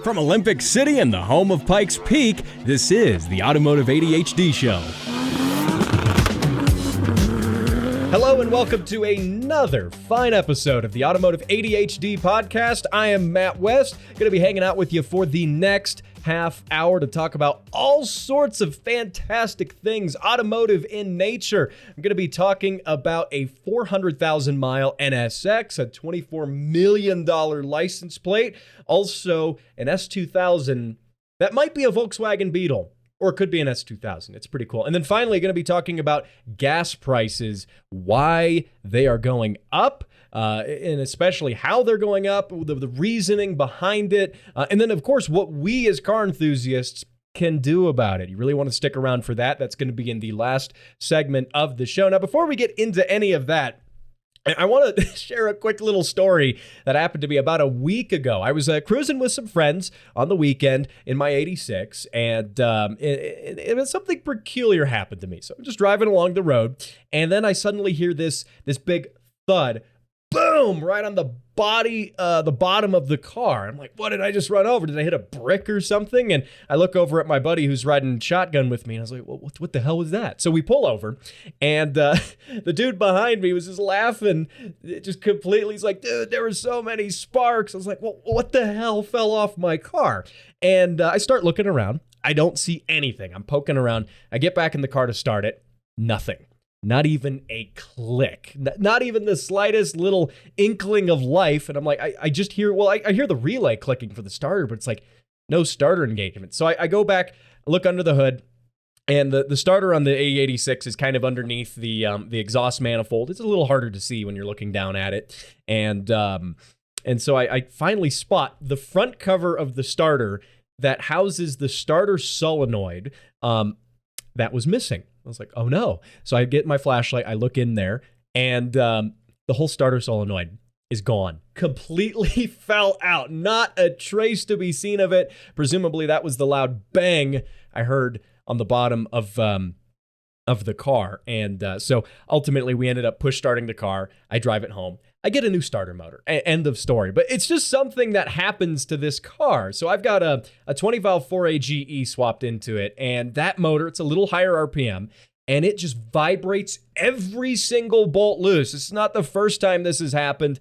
From Olympic City and the home of Pikes Peak, this is the Automotive ADHD Show. Hello and welcome to another fine episode of the Automotive ADHD podcast. I am Matt West, going to be hanging out with you for the next half hour to talk about all sorts of fantastic things automotive in nature. I'm going to be talking about a 400,000 mile NSX, a $24 million license plate, also an S2000 that might be a Volkswagen Beetle. Or it could be an S2000. It's pretty cool. And then finally, going to be talking about gas prices, why they are going up, and especially how they're going up, the reasoning behind it. And then, of course, what we as car enthusiasts can do about it. You really want to stick around for that. That's going to be in the last segment of the show. Now, before we get into any of that, I want to share a quick little story that happened to me about a week ago. I was cruising with some friends on the weekend in my 86, and it was something peculiar happened to me. So I'm just driving along the road, and then I suddenly hear this big thud, boom, right on the bottom of the car. I'm like, what did I just run over? Did I hit a brick or something? And I look over at my buddy who's riding shotgun with me, and I was like, well, what the hell was that? So we pull over, and the dude behind me was just laughing, just completely. He's like, dude, there were so many sparks. I was like, well, what the hell fell off my car? And I start looking around. I don't see anything. I'm poking around. I get back in the car to start it. Nothing. Not even a click, not even the slightest little inkling of life. And I'm like, I just hear, I hear the relay clicking for the starter, but it's like no starter engagement. So I go back, look under the hood, and the starter on the A86 is kind of underneath the exhaust manifold. It's a little harder to see when you're looking down at it. And so I finally spot the front cover of the starter that houses the starter solenoid that was missing. I was like, oh no. So I get my flashlight, I look in there, and the whole starter solenoid is gone. Completely fell out. Not a trace to be seen of it. Presumably that was the loud bang I heard on the bottom of the car. And so ultimately we ended up push starting the car. I drive it home. I get a new starter motor. End of story. But it's just something that happens to this car. So I've got a 20-valve 4AGE swapped into it. And that motor, it's a little higher RPM. And it just vibrates every single bolt loose. It's not the first time this has happened.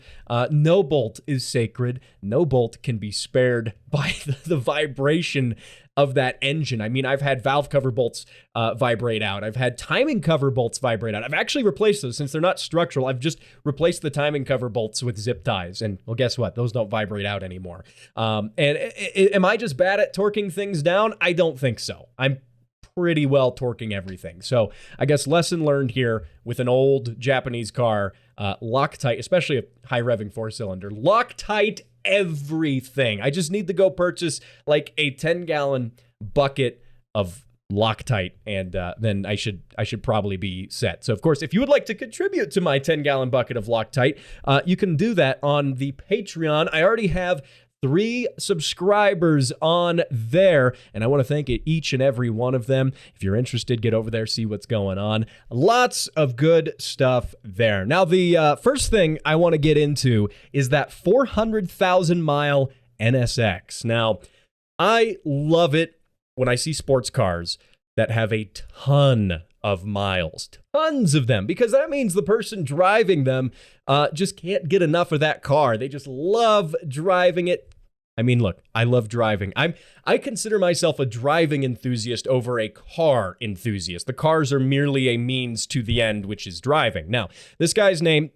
No bolt is sacred. No bolt can be spared by the vibration of that engine. I mean, I've had valve cover bolts vibrate out. I've had timing cover bolts vibrate out. I've actually replaced those. Since they're not structural, I've just replaced the timing cover bolts with zip ties. And well, guess what? Those don't vibrate out anymore. Am I just bad at torquing things down? I don't think so. I'm pretty well torquing everything. So I guess lesson learned here with an old Japanese car, Loctite, especially a high revving 4-cylinder, Loctite everything. I just need to go purchase like a 10-gallon bucket of Loctite, and then I should probably be set. So of course, if you would like to contribute to my 10-gallon bucket of Loctite, you can do that on the Patreon. I already have 3 subscribers on there, and I want to thank each and every one of them. If you're interested, get over there, see what's going on. Lots of good stuff there. Now, the first thing I want to get into is that 400,000 mile NSX. Now, I love it when I see sports cars that have a ton of miles, tons of them, because that means the person driving them just can't get enough of that car. They just love driving it. I mean, look, I love driving. I consider myself a driving enthusiast over a car enthusiast. The cars are merely a means to the end, which is driving. Now, this guy's name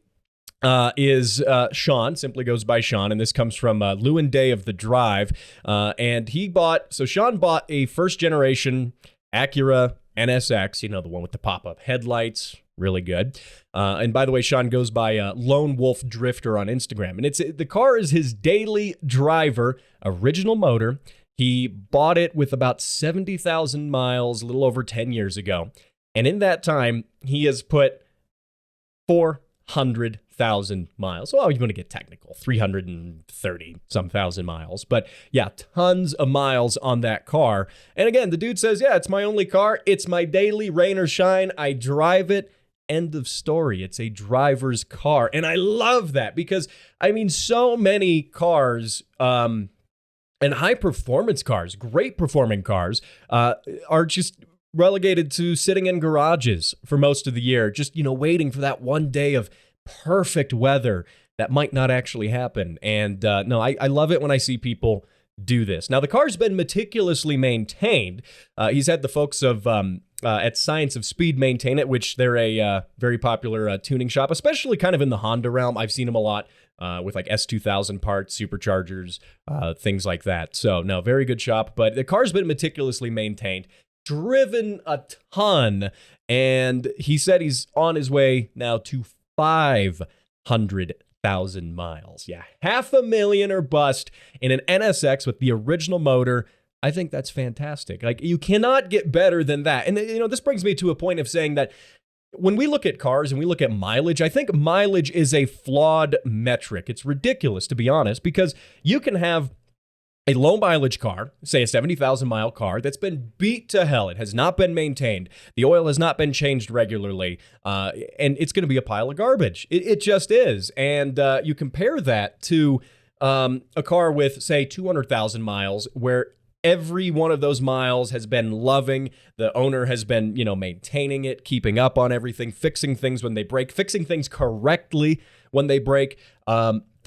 is Sean, simply goes by Sean, and this comes from Lewin Day of the Drive. And Sean bought a first-generation Acura NSX, you know, the one with the pop-up headlights, really good. And by the way, Sean goes by Lone Wolf Drifter on Instagram. And the car is his daily driver, original motor. He bought it with about 70,000 miles, a little over 10 years ago. And in that time, he has put 400,000 miles. Well, you want to get technical, 330 some thousand miles. But yeah, tons of miles on that car. And again, the dude says, yeah, it's my only car. It's my daily rain or shine. I drive it. End of story. It's a driver's car. And I love that because, I mean, so many cars And high performance cars, great performing cars, are just relegated to sitting in garages for most of the year, just, waiting for that one day of perfect weather that might not actually happen. And no, I love it when I see people do this. Now, the car's been meticulously maintained. He's had the folks of at Science of Speed maintain it, which they're a very popular tuning shop, especially kind of in the Honda realm. I've seen them a lot with like S2000 parts, superchargers, things like that. So, no, very good shop. But the car's been meticulously maintained, driven a ton, and he said he's on his way now to 500,000 miles. Yeah, 500,000 or bust in an NSX with the original motor. I think that's fantastic. Like, you cannot get better than that. And, this brings me to a point of saying that when we look at cars and we look at mileage, I think mileage is a flawed metric. It's ridiculous, to be honest, because you can have a low mileage car, say a 70,000 mile car, that's been beat to hell. It has not been maintained. The oil has not been changed regularly, and it's going to be a pile of garbage. It just is. And you compare that to a car with, say, 200,000 miles, where every one of those miles has been loving. The owner has been, maintaining it, keeping up on everything, fixing things when they break, fixing things correctly when they break.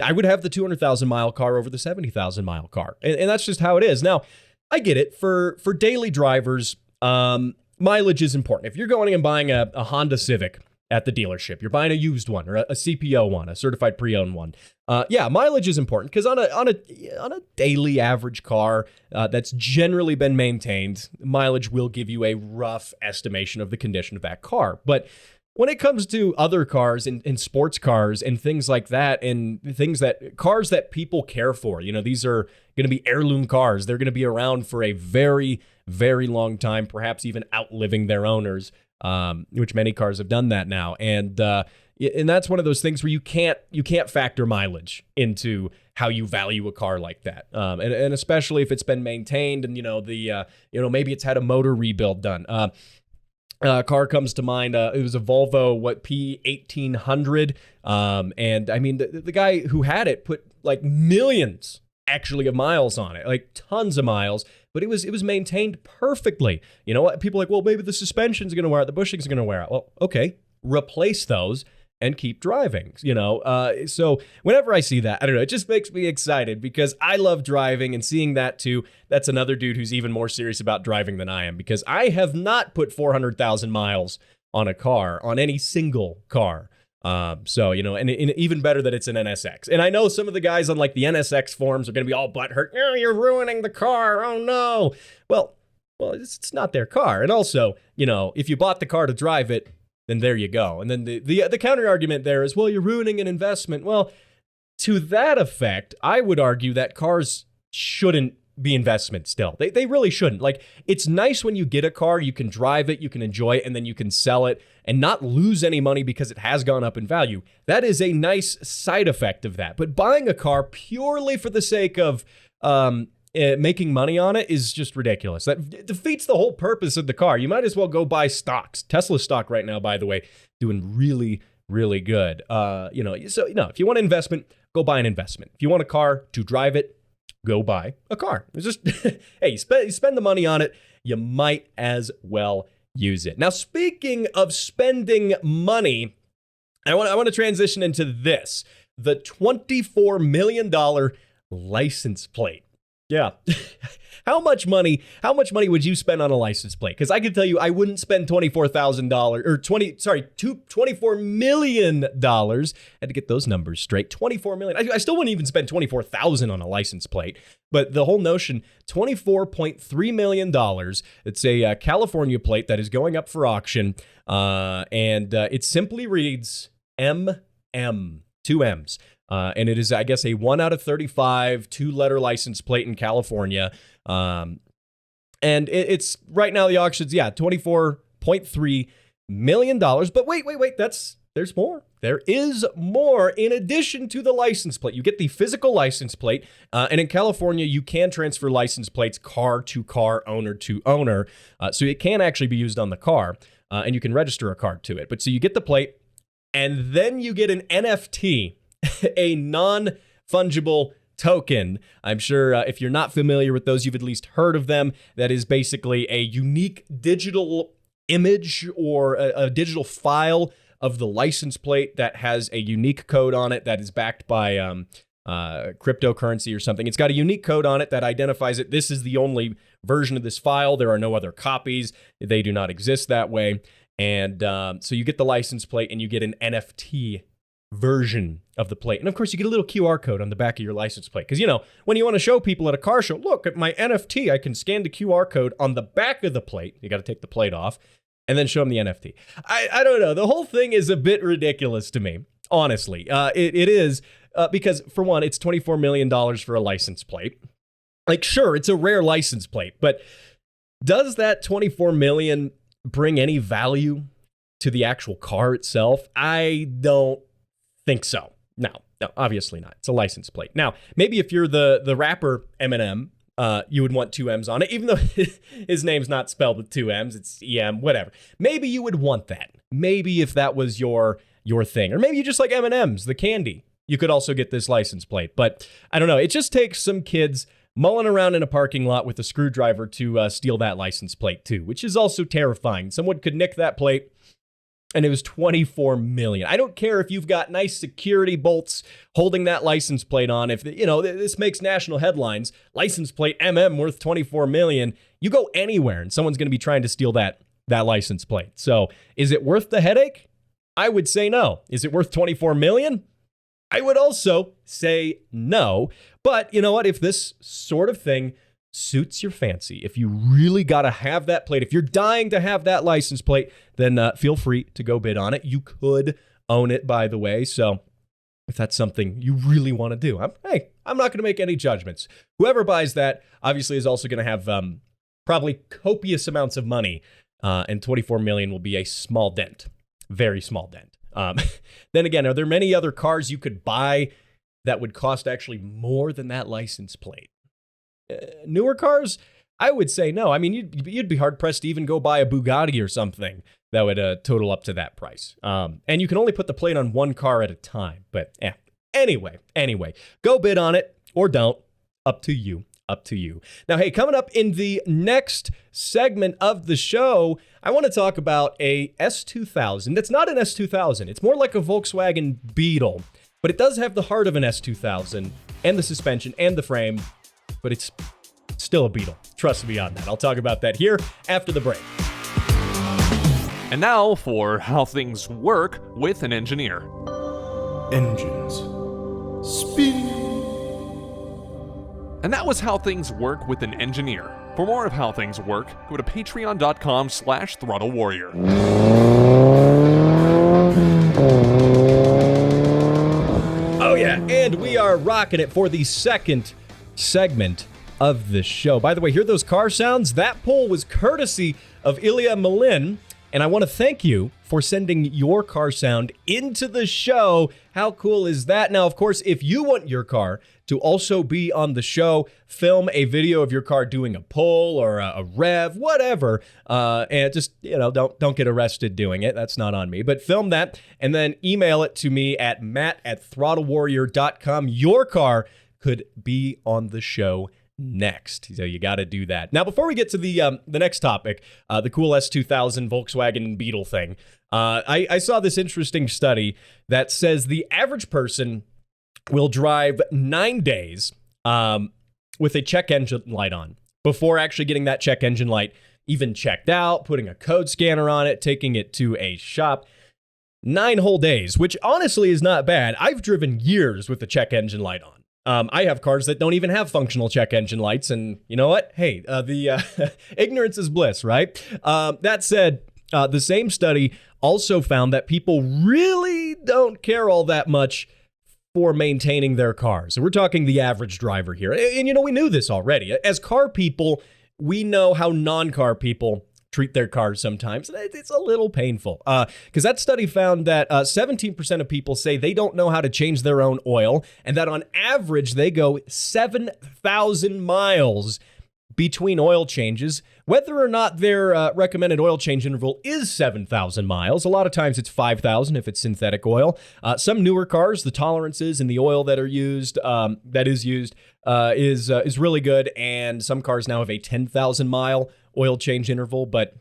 I would have the 200,000 mile car over the 70,000 mile car. And that's just how it is. Now, I get it. For daily drivers, mileage is important. If you're going and buying a Honda Civic at the dealership, you're buying a used one or a CPO one, a certified pre-owned one. Mileage is important because on a daily average car that's generally been maintained, mileage will give you a rough estimation of the condition of that car. But when it comes to other cars and sports cars and things like that, and cars that people care for, these are going to be heirloom cars. They're going to be around for a very, very long time, perhaps even outliving their owners, which many cars have done that now. And that's one of those things where you can't factor mileage into how you value a car like that. And especially if it's been maintained and, maybe it's had a motor rebuild done. Car comes to mind. It was a Volvo, P1800. And I mean, the guy who had it put like millions actually of miles on it, like tons of miles, but it was maintained perfectly. You know what? People are like, well, maybe the suspension's going to wear out, the bushing's going to wear out. Well, okay, replace those and keep driving, So whenever I see that, I don't know, it just makes me excited because I love driving, and seeing that too, that's another dude who's even more serious about driving than I am, because I have not put 400,000 miles on a car, on any single car. And even better that it's an NSX. And I know some of the guys on like the NSX forums are going to be all butthurt. Oh, you're ruining the car. Oh no. Well, it's not their car. And also, if you bought the car to drive it, then there you go. And then the counter argument there is, well, you're ruining an investment. Well, to that effect, I would argue that cars shouldn't be investments still. They really shouldn't. Like, it's nice when you get a car, you can drive it, you can enjoy it, and then you can sell it and not lose any money because it has gone up in value. That is a nice side effect of that. But buying a car purely for the sake of making money on it is just ridiculous. That defeats the whole purpose of the car. You might as well go buy stocks. Tesla stock right now, by the way, doing really, really good. If you want an investment, go buy an investment. If you want a car to drive it, go buy a car. It's just, hey, you spend the money on it, you might as well use it. Now, speaking of spending money, I want to transition into this, the $24 million license plate. Yeah. How much money would you spend on a license plate? Because I can tell you, I wouldn't spend $24 million. I had to get those numbers straight. 24 million. I still wouldn't even spend 24,000 on a license plate. But the whole notion, $24.3 million. It's a California plate that is going up for auction. And it simply reads MM, two M's. And it is, I guess, a 1 out of 35 two-letter license plate in California. And it's right now the auction's, $24.3 million. But wait, there's more. There is more in addition to the license plate. You get the physical license plate. And in California, you can transfer license plates car to car, owner to owner. So it can actually be used on the car. And you can register a car to it. But so you get the plate, and then you get an NFT, a non-fungible token. I'm sure if you're not familiar with those, you've at least heard of them. That is basically a unique digital image or a digital file of the license plate that has a unique code on it that is backed by cryptocurrency or something. It's got a unique code on it that identifies it. This is the only version of this file. There are no other copies. They do not exist that way. And so you get the license plate and you get an NFT version of the plate. And of course, you get a little QR code on the back of your license plate. Because, when you want to show people at a car show, look at my NFT, I can scan the QR code on the back of the plate. You got to take the plate off and then show them the NFT. I don't know. The whole thing is a bit ridiculous to me, honestly. It is because, for one, it's $24 million for a license plate. Like, sure, it's a rare license plate, but does that $24 million bring any value to the actual car itself? I don't think so. No, obviously not. It's a license plate. Now, maybe if you're the rapper Eminem, you would want two M's on it, even though his name's not spelled with two M's, it's EM, whatever. Maybe you would want that. Maybe if that was your thing. Or maybe you just like M&M's, the candy. You could also get this license plate. But I don't know. It just takes some kids mulling around in a parking lot with a screwdriver to steal that license plate too, which is also terrifying. Someone could nick that plate, and it was $24 million. I don't care if you've got nice security bolts holding that license plate on. If, this makes national headlines, license plate MM worth $24 million, you go anywhere and someone's going to be trying to steal that license plate. So is it worth the headache? I would say no. Is it worth $24 million? I would also say no. But you know what? If this sort of thing suits your fancy, if you really got to have that plate, if you're dying to have that license plate, then feel free to go bid on it. You could own it, by the way. So if that's something you really want to do, I'm not going to make any judgments. Whoever buys that obviously is also going to have probably copious amounts of money, and $24 million will be a small dent, very small dent. Then again, are there many other cars you could buy that would cost actually more than that license plate? Newer cars, I would say no. I mean, you'd be hard-pressed to even go buy a Bugatti or something that would total up to that price. And you can only put the plate on one car at a time. But anyway, go bid on it or don't. Up to you. Now, hey, coming up in the next segment of the show, I want to talk about a S2000. That's not an S2000. It's more like a Volkswagen Beetle. But it does have the heart of an S2000 and the suspension and the frame. But it's still a Beetle. Trust me on that. I'll talk about that here after the break. And now for how things work with an engineer. Engines. Speed. And that was how things work with an engineer. For more of how things work, go to patreon.com/throttlewarrior. Oh yeah, and we are rocking it for the second segment of the show. By the way, hear those car sounds? That poll was courtesy of Ilya Malin, and I want to thank you for sending your car sound into the show. How cool is that? Now, of course, if you want your car to also be on the show, film a video of your car doing a pull or a rev, whatever, and just, don't get arrested doing it. That's not on me. But film that and then email it to me at matt@throttlewarrior.com. Your car could be on the show next. So you got to do that. Now, before we get to the next topic, the cool S2000 Volkswagen Beetle thing, I saw this interesting study that says the average person will drive 9 days with a check engine light on before actually getting that check engine light even checked out, putting a code scanner on it, taking it to a shop. 9 whole days, which honestly is not bad. I've driven years with the check engine light on. I have cars that don't even have functional check engine lights, and you know what? Hey, the ignorance is bliss, right? That said, the same study also found that people really don't care all that much for maintaining their cars. So we're talking the average driver here. And we knew this already. As car people, we know how non-car people treat their cars sometimes. It's a little painful because that study found that 17% of people say they don't know how to change their own oil, and that on average they go 7,000 miles between oil changes, whether or not their recommended oil change interval is 7,000 miles. A lot of times it's 5,000 if it's synthetic oil. Some newer cars, the tolerances in the oil that is used is really good, and some cars now have a 10,000 mile oil change interval, but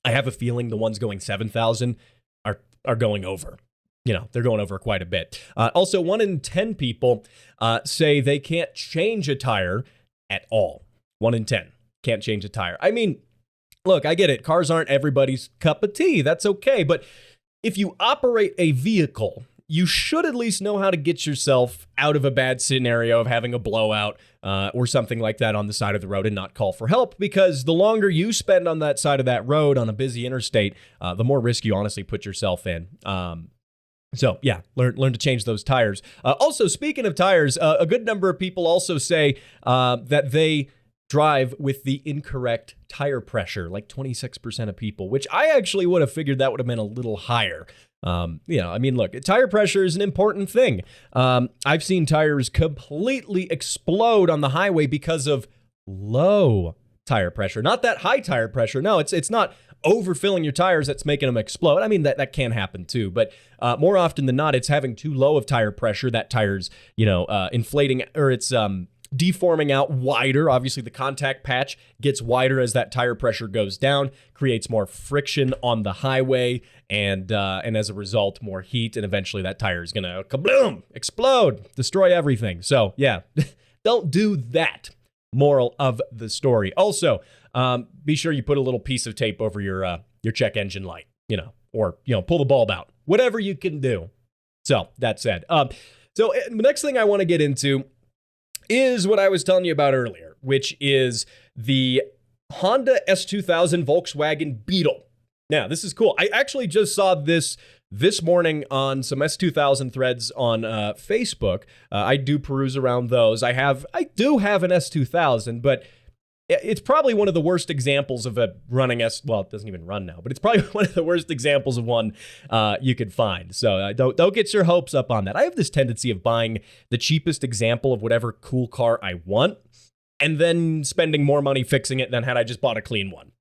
I have a feeling the ones going 7,000 are going over. They're going over quite a bit. Also, 1 in 10 people say they can't change a tire at all. 1 in 10 can't change a tire. I mean, look, I get it. Cars aren't everybody's cup of tea. That's okay. But if you operate a vehicle, you should at least know how to get yourself out of a bad scenario of having a blowout or something like that on the side of the road and not call for help, because the longer you spend on that side of that road on a busy interstate, the more risk you honestly put yourself in. So yeah, learn to change those tires. Also, speaking of tires, a good number of people also say that they drive with the incorrect tire pressure, like 26% of people, which I actually would have figured that would have been a little higher. Look, tire pressure is an important thing. I've seen tires completely explode on the highway because of low tire pressure, not that high tire pressure. No, it's not overfilling your tires that's making them explode. I mean, that can happen too, but more often than not, it's having too low of tire pressure. That tire's, inflating, or it's deforming out wider. Obviously, the contact patch gets wider as that tire pressure goes down, creates more friction on the highway, and as a result, more heat, and eventually that tire is gonna kabloom, explode, destroy everything. So yeah, don't do that. Moral of the story. Also, be sure you put a little piece of tape over your check engine light, or pull the bulb out, whatever you can do. So that said, so the next thing I want to get into is what I was telling you about earlier, which is the Honda S2000 Volkswagen Beetle. Now, this is cool. I actually just saw this morning on some S2000 threads on Facebook. I do peruse around those. I do have an S2000, but it's probably one of the worst examples of a running well, it doesn't even run now, but it's probably one of the worst examples of one you could find. So don't get your hopes up on that. I have this tendency of buying the cheapest example of whatever cool car I want, and then spending more money fixing it than had I just bought a clean one.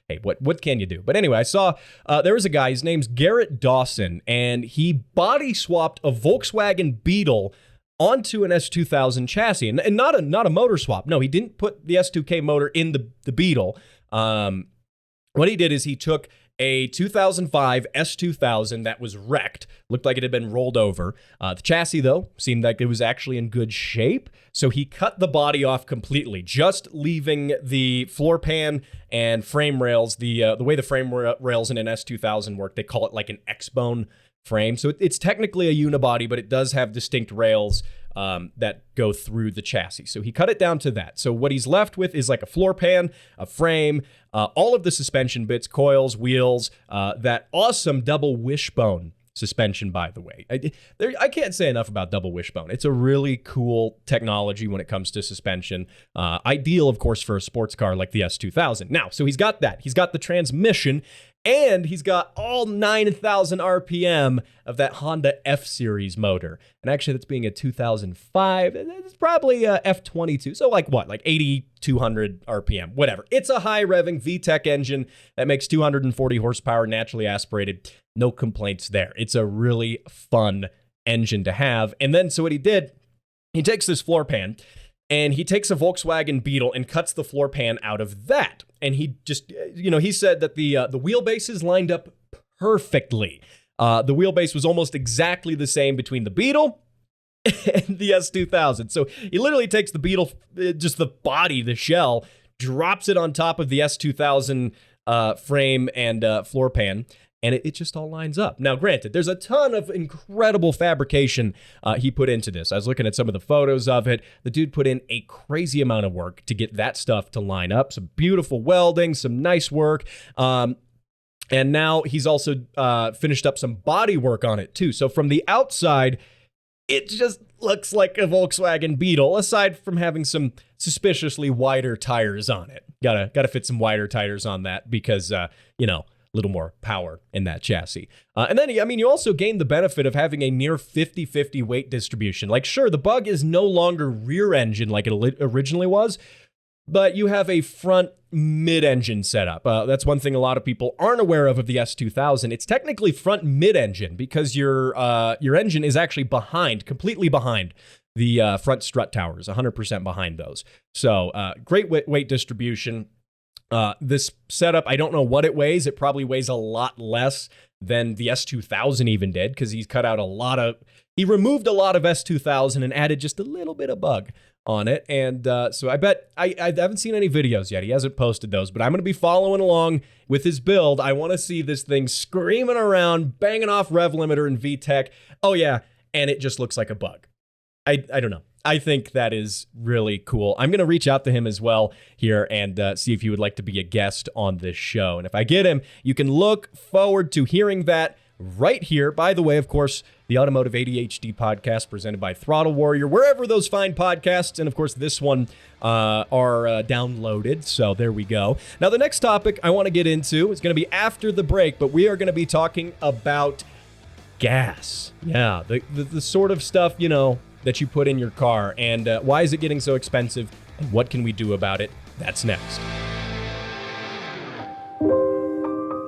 Hey, what can you do? But anyway, I saw there was a guy, his name's Garrett Dawson, and he body swapped a Volkswagen Beetle onto an S2000 chassis, and not a motor swap. No, he didn't put the S2K motor in the Beetle. What he did is he took a 2005 S2000 that was wrecked, looked like it had been rolled over. The chassis, though, seemed like it was actually in good shape, so he cut the body off completely, just leaving the floor pan and frame rails. The way the frame rails in an S2000 work, they call it like an X-bone frame. So it's technically a unibody, but it does have distinct rails that go through the chassis. So he cut it down to that. So what he's left with is like a floor pan, a frame, all of the suspension bits, coils, wheels, that awesome double wishbone suspension, by the way. I can't say enough about double wishbone. It's a really cool technology when it comes to suspension. Ideal, of course, for a sports car like the S2000. Now, so he's got that. He's got the transmission, and he's got all 9,000 RPM of that Honda F-Series motor. And actually, that's being a 2005. It's probably a F22. So like 8,200 RPM, whatever. It's a high-revving VTEC engine that makes 240 horsepower, naturally aspirated. No complaints there. It's a really fun engine to have. And then, so what he did, he takes this floor pan, and he takes a Volkswagen Beetle and cuts the floor pan out of that. And he just, he said that the wheelbases lined up perfectly. The wheelbase was almost exactly the same between the Beetle and the S2000. So he literally takes the Beetle, just the body, the shell, drops it on top of the S2000 frame and floor pan, and it just all lines up. Now, granted, there's a ton of incredible fabrication he put into this. I was looking at some of the photos of it. The dude put in a crazy amount of work to get that stuff to line up. Some beautiful welding, some nice work. And now he's also finished up some body work on it, too. So from the outside, it just looks like a Volkswagen Beetle, aside from having some suspiciously wider tires on it. Gotta fit some wider tires on that because, little more power in that chassis. And then, you also gain the benefit of having a near 50-50 weight distribution. Like, sure, the Bug is no longer rear engine like it originally was, but you have a front mid-engine setup. That's one thing a lot of people aren't aware of the S2000. It's technically front mid-engine because your engine is actually completely behind the front strut towers, 100% behind those. So great weight distribution. This setup, I don't know what it weighs. It probably weighs a lot less than the S2000 even did, because he removed a lot of S2000 and added just a little bit of bug on it. And so I bet, I haven't seen any videos yet. He hasn't posted those, but I'm going to be following along with his build. I want to see this thing screaming around, banging off rev limiter and VTEC. Oh yeah, and it just looks like a bug. I don't know. I think that is really cool. I'm going to reach out to him as well here and see if he would like to be a guest on this show. And if I get him, you can look forward to hearing that right here. By the way, of course, the Automotive ADHD podcast presented by Throttle Warrior, wherever those fine podcasts, and of course this one, are downloaded. So there we go. Now, the next topic I want to get into is going to be after the break, but we are going to be talking about gas. Yeah, the sort of stuff, that you put in your car, and why is it getting so expensive, and what can we do about it? That's next.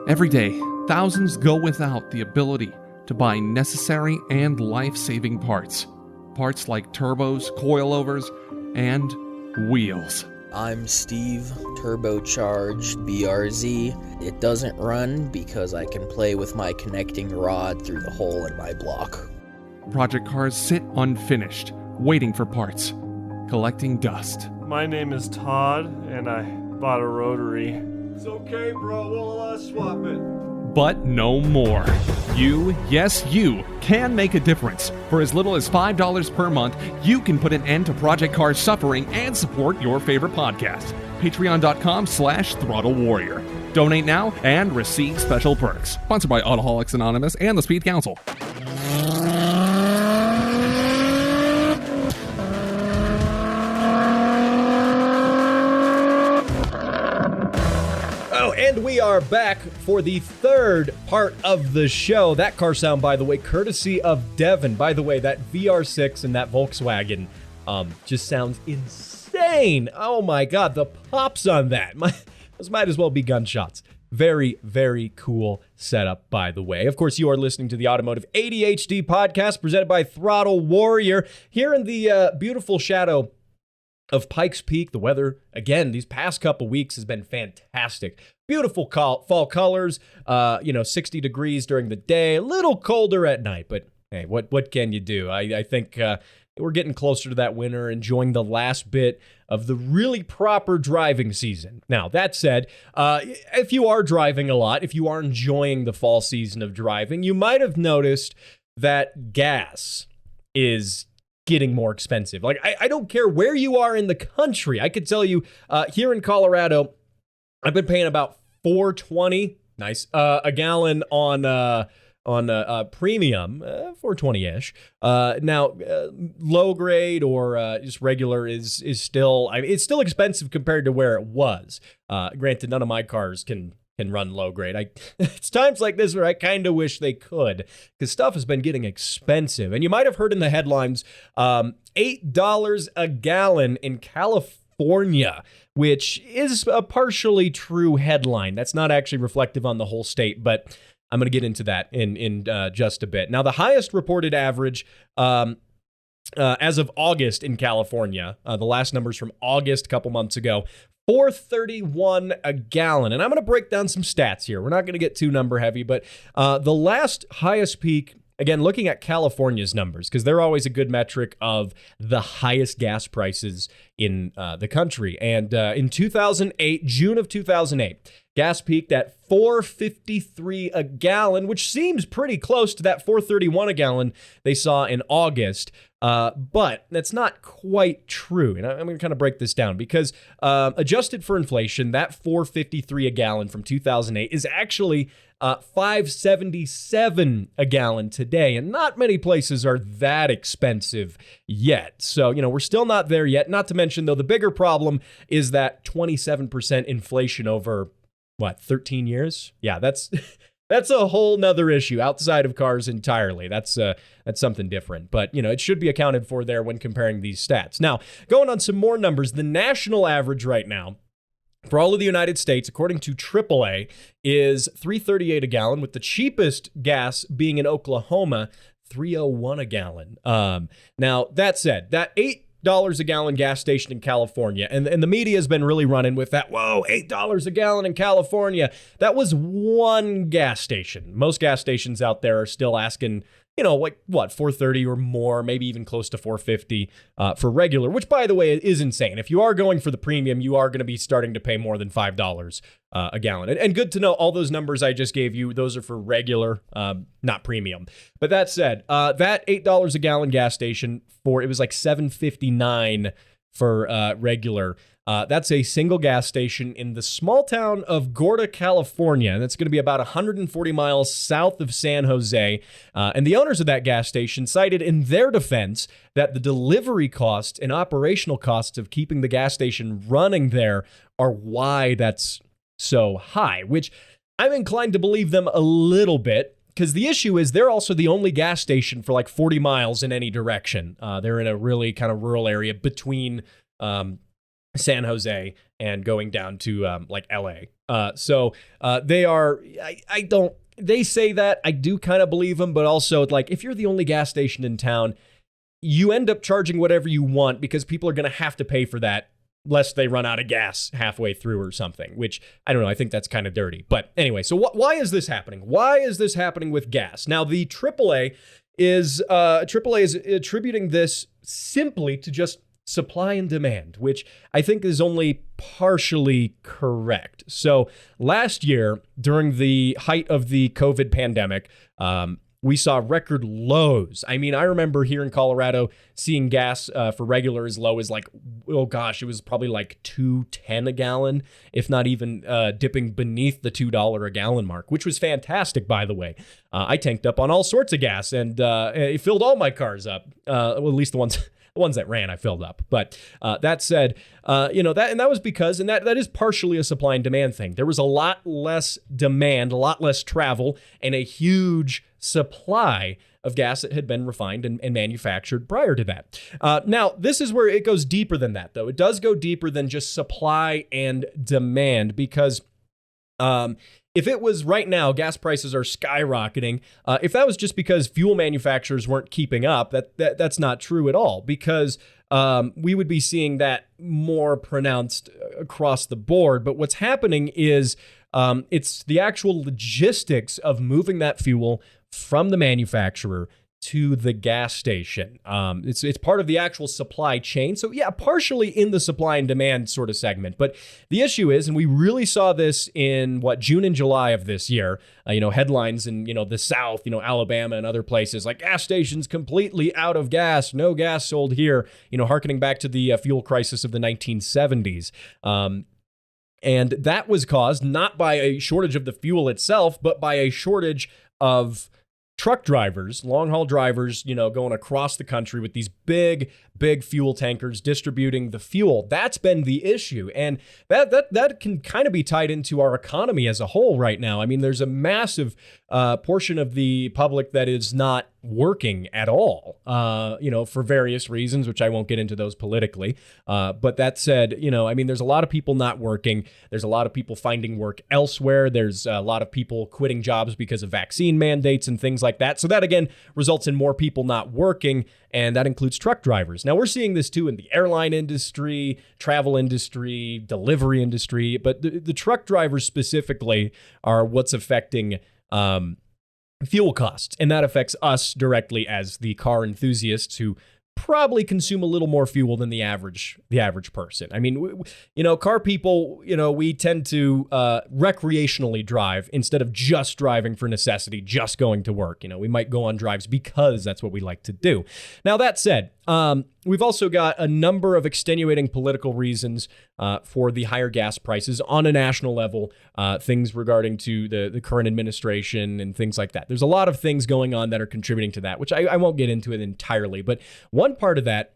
Every day, thousands go without the ability to buy necessary and life-saving parts. Parts like turbos, coilovers, and wheels. I'm Steve, turbocharged BRZ. It doesn't run because I can play with my connecting rod through the hole in my block. Project cars sit unfinished, waiting for parts, collecting dust. My name is Todd, and I bought a rotary. It's okay, bro. We'll swap it. But no more. You, yes you, can make a difference. For as little as $5 per month, you can put an end to Project Cars suffering and support your favorite podcast. Patreon.com/Throttle Warrior. Donate now and receive special perks. Sponsored by Autoholics Anonymous and the Speed Council. And we are back for the third part of the show. That car sound, by the way, courtesy of Devin. By the way, that VR6 and that Volkswagen just sounds insane. Oh my God, the pops on that. Those might as well be gunshots. Very, very cool setup, by the way. Of course, you are listening to the Automotive ADHD podcast presented by Throttle Warrior. Here in the beautiful shadow of Pikes Peak, the weather, again, these past couple weeks has been fantastic. Beautiful fall colors, 60 degrees during the day, a little colder at night, but hey, what can you do? I think we're getting closer to that winter, enjoying the last bit of the really proper driving season. Now, that said, if you are driving a lot, if you are enjoying the fall season of driving, you might have noticed that gas is getting more expensive. Like, I don't care where you are in the country. I could tell you here in Colorado, I've been paying about $4.20, nice, a gallon on premium, $4.20-ish. Now, low grade or just regular is still, it's still expensive compared to where it was. Granted, none of my cars can run low grade. It's times like this where I kind of wish they could, because stuff has been getting expensive. And you might have heard in the headlines, $8 a gallon in California, which is a partially true headline. That's not actually reflective on the whole state, but I'm going to get into that in just a bit. Now, the highest reported average as of August in California, the last numbers from August a couple months ago, $4.31 a gallon. And I'm going to break down some stats here. We're not going to get too number heavy, but the last highest peak, again, looking at California's numbers, because they're always a good metric of the highest gas prices in the country. And in 2008, June of 2008, gas peaked at $4.53 a gallon, which seems pretty close to that $4.31 a gallon they saw in August. But that's not quite true. And I'm going to kind of break this down because adjusted for inflation, that $4.53 a gallon from 2008 is actually $5.77 a gallon today. And not many places are that expensive yet. So, we're still not there yet. Not to mention, though, the bigger problem is that 27% inflation over 13 years? Yeah, that's That's a whole nother issue outside of cars entirely. That's something different. But, it should be accounted for there when comparing these stats. Now, going on some more numbers, the national average right now for all of the United States, according to AAA, is $3.38 a gallon, with the cheapest gas being in Oklahoma, $3.01 a gallon. Now, that said, that $8 a gallon gas station in California, and the media has been really running with that, whoa, $8 a gallon in California. That was one gas station. Most gas stations out there are still asking, like what, $4.30 or more, maybe even close to $4.50 for regular, which, by the way, is insane. If you are going for the premium, you are going to be starting to pay more than $5 a gallon. And good to know, all those numbers I just gave you, those are for regular, not premium. But that said, that $8 a gallon gas station it was like $7.59 for regular. That's a single gas station in the small town of Gorda, California. And that's going to be about 140 miles south of San Jose. And the owners of that gas station cited in their defense that the delivery costs and operational costs of keeping the gas station running there are why that's so high, which I'm inclined to believe them a little bit. Because the issue is they're also the only gas station for like 40 miles in any direction. They're in a really kind of rural area between San Jose and going down to like LA. So they are, they say that, I do kind of believe them, but also like if you're the only gas station in town, you end up charging whatever you want because people are going to have to pay for that lest they run out of gas halfway through or something, which I don't know. I think that's kind of dirty. But anyway, so why is this happening? Why is this happening with gas? Now, the AAA is attributing this simply to just supply and demand, which I think is only partially correct. So last year, during the height of the COVID pandemic, we saw record lows. I mean, I remember here in Colorado seeing gas for regular as low as like, oh gosh, it was probably like $2.10 a gallon, if not even dipping beneath the $2 a gallon mark, which was fantastic, by the way. I tanked up on all sorts of gas and it filled all my cars up, well, at least the ones that ran, I filled up. But that said, that was because, and that is partially a supply and demand thing. There was a lot less demand, a lot less travel, and a huge supply of gas that had been refined and manufactured prior to that. Now, this is where it goes deeper than that, though. It does go deeper than just supply and demand because if it was right now, gas prices are skyrocketing. If that was just because fuel manufacturers weren't keeping up, that's not true at all because we would be seeing that more pronounced across the board. But what's happening is it's the actual logistics of moving that fuel from the manufacturer to the gas station. It's part of the actual supply chain. So yeah, partially in the supply and demand sort of segment. But the issue is, and we really saw this in June and July of this year, headlines in, the South, Alabama and other places like gas stations completely out of gas, no gas sold here, hearkening back to the fuel crisis of the 1970s. And that was caused not by a shortage of the fuel itself, but by a shortage of truck drivers, long-haul drivers, going across the country with these big fuel tankers distributing the fuel. That's been the issue. And that can kind of be tied into our economy as a whole right now. I mean, there's a massive portion of the public that is not working at all, for various reasons, which I won't get into those politically. But that said, there's a lot of people not working. There's a lot of people finding work elsewhere. There's a lot of people quitting jobs because of vaccine mandates and things like that. So that, again, results in more people not working, and that includes truck drivers. Now, we're seeing this, too, in the airline industry, travel industry, delivery industry, but the truck drivers specifically are what's affecting fuel costs, and that affects us directly as the car enthusiasts who probably consume a little more fuel than the average person. I mean, car people, we tend to recreationally drive instead of just driving for necessity, just going to work. We might go on drives because that's what we like to do. Now, that said, we've also got a number of extenuating political reasons for the higher gas prices on a national level, things regarding to the current administration and things like that. There's a lot of things going on that are contributing to that, which I won't get into it entirely. But one part of that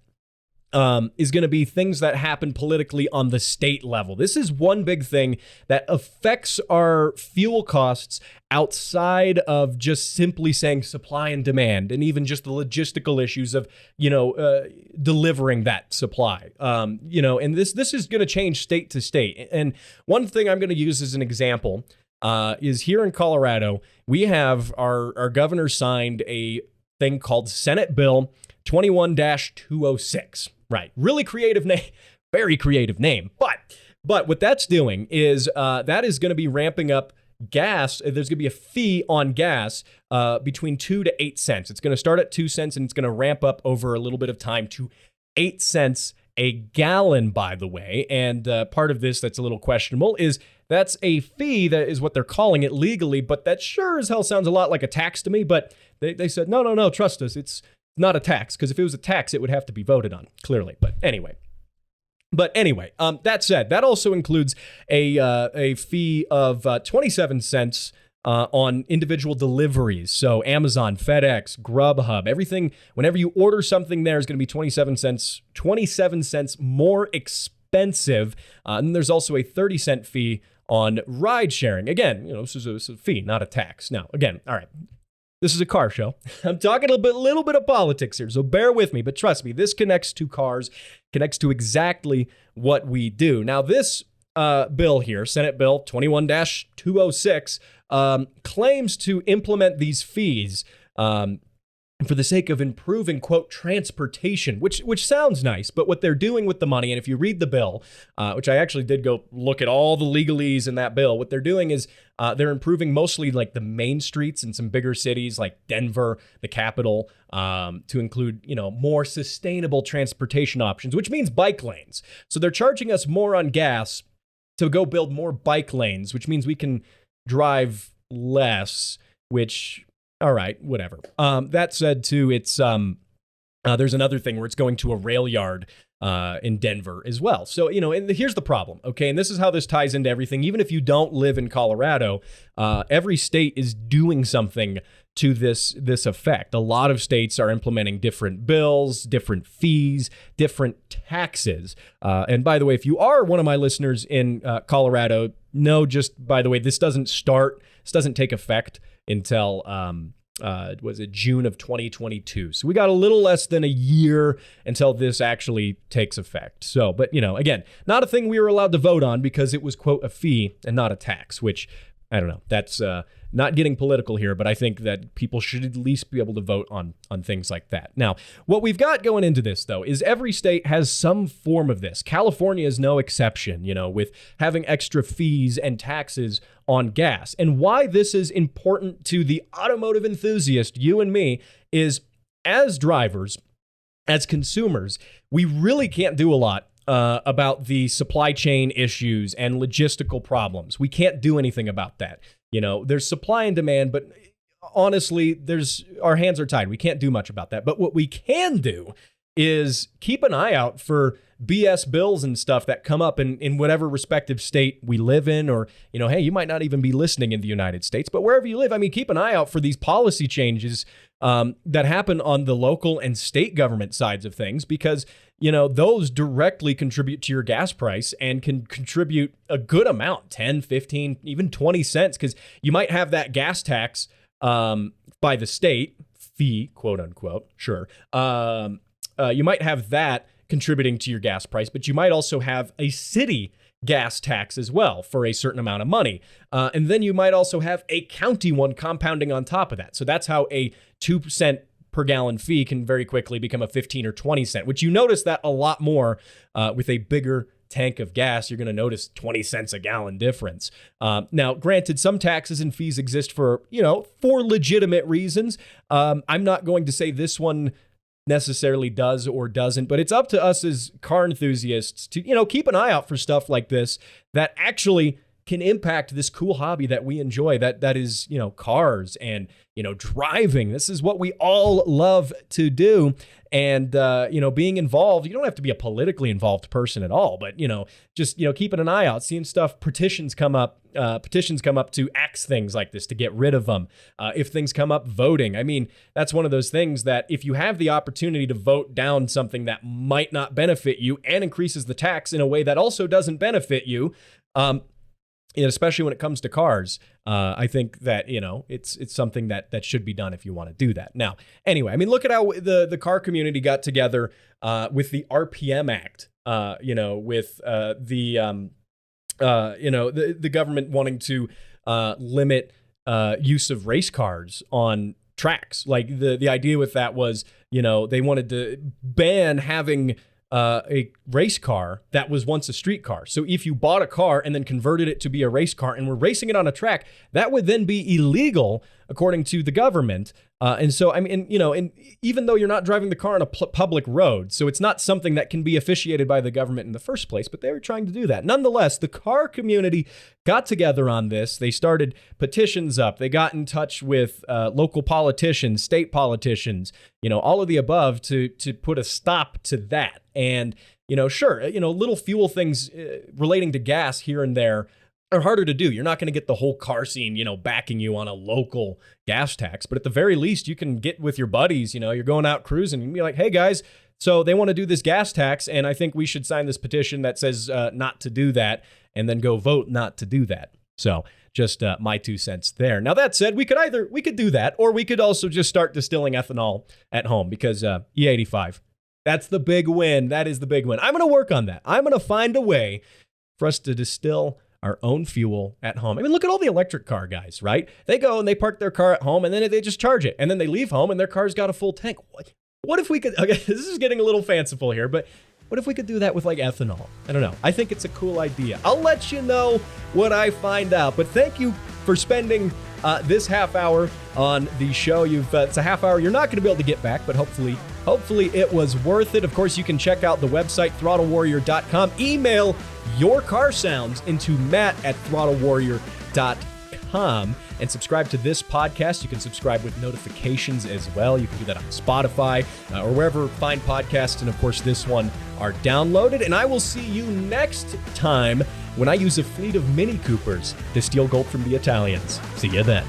is going to be things that happen politically on the state level. This is one big thing that affects our fuel costs outside of just simply saying supply and demand, and even just the logistical issues of, delivering that supply. And this is going to change state to state. And one thing I'm going to use as an example is here in Colorado, we have our governor signed a thing called Senate Bill 21-206. Right. Really creative name. Very creative name. But what that's doing is that is going to be ramping up gas. There's going to be a fee on gas between 2 to 8 cents. It's going to start at 2 cents and it's going to ramp up over a little bit of time to 8 cents a gallon, by the way. And part of this that's a little questionable is that's a fee. That is what they're calling it legally, but that sure as hell sounds a lot like a tax to me. But they said, no, trust us. It's not a tax, because if it was a tax, it would have to be voted on, clearly. But anyway, that said, that also includes a fee of 27 cents on individual deliveries. So Amazon, FedEx, Grubhub, everything, whenever you order something there is going to be 27 cents more expensive. And there's also a 30-cent fee on ride sharing. Again, this is a fee, not a tax. Now, again, all right. This is a car show. I'm talking a little bit of politics here, so bear with me. But trust me, this connects to cars, connects to exactly what we do. Now, this bill here, Senate Bill 21-206, claims to implement these fees for the sake of improving, quote, transportation, which sounds nice. But what they're doing with the money, and if you read the bill, which I actually did go look at all the legalese in that bill, what they're doing is they're improving mostly like the main streets in some bigger cities like Denver, the capital, to include, more sustainable transportation options, which means bike lanes. So they're charging us more on gas to go build more bike lanes, which means we can drive less, which... all right, whatever. That said, too, it's there's another thing where it's going to a rail yard in Denver as well. So, and here's the problem, okay? And this is how this ties into everything. Even if you don't live in Colorado, every state is doing something to this effect. A lot of states are implementing different bills, different fees, different taxes. And by the way, if you are one of my listeners in Colorado, just by the way, this doesn't take effect until was it June of 2022. So we got a little less than a year until this actually takes effect. So, but again, not a thing we were allowed to vote on because it was, quote, a fee and not a tax, which I don't know. That's not getting political here, but I think that people should at least be able to vote on things like that. Now, what we've got going into this, though, is every state has some form of this. California is no exception, with having extra fees and taxes on gas. And why this is important to the automotive enthusiast, you and me, is as drivers, as consumers, we really can't do a lot about the supply chain issues and logistical problems. We can't do anything about that. There's supply and demand, but honestly, our hands are tied. We can't do much about that. But what we can do is keep an eye out for BS bills and stuff that come up in whatever respective state we live in, or, hey, you might not even be listening in the United States, but wherever you live, keep an eye out for these policy changes that happen on the local and state government sides of things, because, those directly contribute to your gas price and can contribute a good amount, 10, 15, even 20 cents, because you might have that gas tax by the state fee, quote unquote, sure. You might have that contributing to your gas price, but you might also have a city gas tax as well for a certain amount of money. And then you might also have a county one compounding on top of that. So that's how a 2 cent per gallon fee can very quickly become a 15 or 20 cent, which you notice that a lot more with a bigger tank of gas. You're going to notice 20 cents a gallon difference. Now, granted, some taxes and fees exist for legitimate reasons. I'm not going to say this one necessarily does or doesn't, but it's up to us as car enthusiasts to, keep an eye out for stuff like this that actually can impact this cool hobby that we enjoy, that is, cars and, driving. This is what we all love to do. And, being involved, you don't have to be a politically involved person at all, but, just, keeping an eye out, seeing stuff, petitions come up to axe things like this, to get rid of them. If things come up, voting. I mean, that's one of those things that if you have the opportunity to vote down something that might not benefit you and increases the tax in a way that also doesn't benefit you, especially when it comes to cars, I think that, it's something that should be done if you want to do that. Now, anyway, I mean, look at how the car community got together with the RPM Act, with the government wanting to limit use of race cars on tracks. Like the idea with that was, they wanted to ban having a race car that was once a street car. So if you bought a car and then converted it to be a race car and were racing it on a track, that would then be illegal according to the government. And so, I mean, and even though you're not driving the car on a public road, so it's not something that can be officiated by the government in the first place, but they were trying to do that. Nonetheless, the car community got together on this. They started petitions up. They got in touch with local politicians, state politicians, all of the above to put a stop to that. And, sure, little fuel things relating to gas here and there are harder to do. You're not going to get the whole car scene, backing you on a local gas tax. But at the very least, you can get with your buddies, you're going out cruising and be like, hey, guys, so they want to do this gas tax, and I think we should sign this petition that says not to do that, and then go vote not to do that. So just my 2 cents there. Now, that said, we could do that, or we could also just start distilling ethanol at home, because E85, that's the big win. That is the big win. I'm going to work on that. I'm going to find a way for us to distill our own fuel at home. I mean, look at all the electric car guys, right? They go and they park their car at home and then they just charge it. And then they leave home and their car's got a full tank. What if we could, okay, this is getting a little fanciful here, but what if we could do that with like ethanol? I don't know. I think it's a cool idea. I'll let you know what I find out. But thank you for spending this half hour on the show. It's a half hour you're not going to be able to get back, but hopefully it was worth it. Of course, you can check out the website, throttlewarrior.com. Email your car sounds into matt@throttlewarrior.com and subscribe to this podcast. You can subscribe with notifications as well. You can do that on Spotify or wherever fine podcasts, and of course this one, are downloaded. And I will see you next time when I use a fleet of Mini Coopers to steal gold from the Italians. See you then.